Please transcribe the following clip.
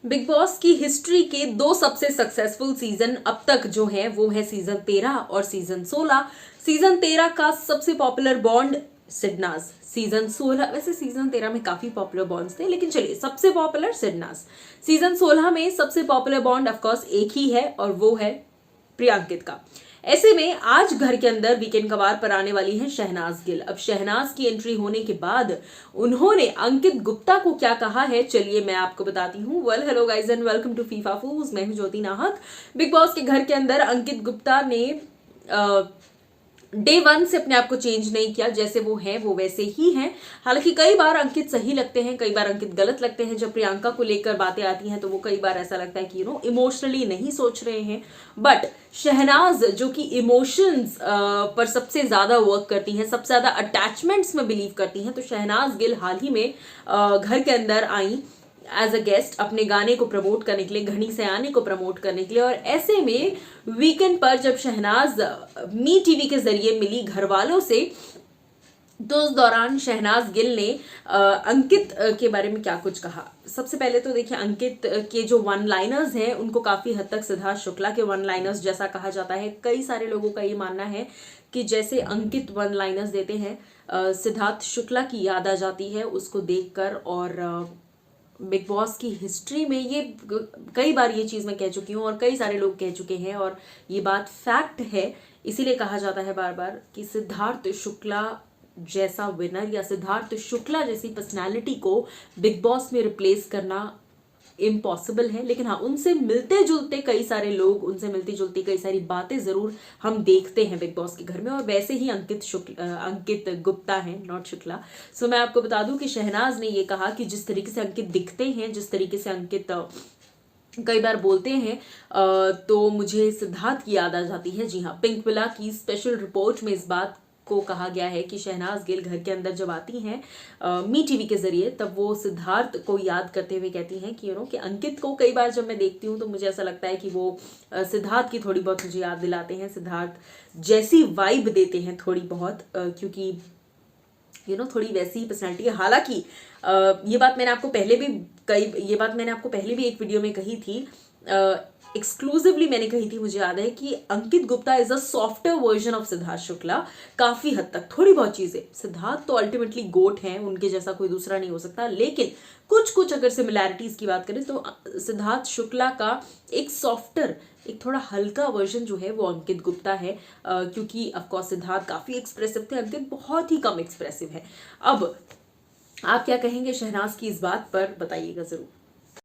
Big boss की history के दो सबसे सक्सेसफुल सीजन अब तक जो है वो है सीजन 13 और सीजन 16। सीजन 13 का सबसे पॉपुलर बॉन्ड सिडनाज। सीजन 16, वैसे सीजन 13 में काफी पॉपुलर बॉन्ड्स थे, लेकिन चलिए सबसे पॉपुलर सिडनाज। सीजन 16 में सबसे पॉपुलर बॉन्ड ऑफ कोर्स एक ही है और वो है प्रियांकित का। ऐसे में आज घर के अंदर वीकेंड कवार पर आने वाली है शहनाज गिल। अब शहनाज की एंट्री होने के बाद उन्होंने अंकित गुप्ता को क्या कहा है, चलिए मैं आपको बताती हूँ। Well hello guys and welcome to FIFA fuse. मैं हूँ ज्योति नाहक। बिग बॉस के घर के अंदर अंकित गुप्ता ने डे वन से अपने आप को चेंज नहीं किया, जैसे वो हैं वो वैसे ही हैं। हालांकि कई बार अंकित सही लगते हैं, कई बार अंकित गलत लगते हैं। जब प्रियंका को लेकर बातें आती हैं तो वो कई बार ऐसा लगता है कि इमोशनली नहीं सोच रहे हैं। बट शहनाज जो कि इमोशंस पर सबसे ज्यादा वर्क करती हैं, सबसे ज्यादा अटैचमेंट्स में बिलीव करती हैं, तो शहनाज गिल हाल ही में घर के अंदर आई एज अ गेस्ट अपने गाने को प्रमोट करने के लिए, घनी से आने को प्रमोट करने के लिए। और ऐसे में वीकेंड पर जब शहनाज मी टीवी के जरिए मिली घर वालों से, तो उस दौरान शहनाज गिल ने अंकित के बारे में क्या कुछ कहा। सबसे पहले तो देखिए, अंकित के जो वन लाइनर्स हैं उनको काफी हद तक सिद्धार्थ शुक्ला के वन लाइनर्स जैसा कहा जाता है। कई सारे लोगों का ये मानना है कि जैसे अंकित वन लाइनर्स देते हैं, सिद्धार्थ शुक्ला की याद आ जाती है उसको देखकर। और बिग बॉस की हिस्ट्री में ये कई बार ये चीज़ मैं कह चुकी हूँ और कई सारे लोग कह चुके हैं, और ये बात फैक्ट है। इसीलिए कहा जाता है बार बार कि सिद्धार्थ शुक्ला जैसा विनर या सिद्धार्थ शुक्ला जैसी पर्सनालिटी को बिग बॉस में रिप्लेस करना इम्पॉसिबल है। लेकिन हाँ, उनसे मिलते जुलते कई सारे लोग, उनसे मिलती जुलती कई सारी बातें जरूर हम देखते हैं बिग बॉस के घर में। और वैसे ही अंकित गुप्ता है, नॉट शुक्ला। सो मैं आपको बता दूं कि शहनाज ने ये कहा कि जिस तरीके से अंकित दिखते हैं, जिस तरीके से अंकित कई बार बोलते हैं, तो मुझे सिद्धार्थ की याद आ जाती है। जी हाँ, पिंक विला की स्पेशल रिपोर्ट में इस बात को कहा गया है कि शहनाज गिल घर के अंदर जब आती हैं मी टीवी के जरिए, तब वो सिद्धार्थ को याद करते हुए कहती हैं कि कि अंकित को कई बार जब मैं देखती हूँ तो मुझे ऐसा लगता है कि वो सिद्धार्थ की थोड़ी बहुत मुझे याद दिलाते हैं, सिद्धार्थ जैसी वाइब देते हैं थोड़ी बहुत, क्योंकि थोड़ी वैसी पर्सनैलिटी है। हालांकि ये बात मैंने आपको पहले भी एक वीडियो में कही थी, एक्सक्लूसिवली मैंने कही थी, मुझे याद है, कि Ankit Gupta is a software version of Siddharth Shukla. काफी हद तक थोड़ी बहुत चीजें, सिद्धार्थ तो अल्टीमेटली गोट हैं, उनके जैसा कोई दूसरा नहीं हो सकता, लेकिन कुछ कुछ अगर सिमिलैरिटीज की बात करें तो सिद्धार्थ शुक्ला का एक सॉफ्टवेयर, एक थोड़ा हल्का वर्जन जो है वो अंकित गुप्ता है। क्योंकि ऑफकोर्स सिद्धार्थ काफी एक्सप्रेसिव थे, अंकित बहुत ही कम एक्सप्रेसिव है। अब आप क्या कहेंगे शहनाज की इस बात पर, बताइएगा जरूर।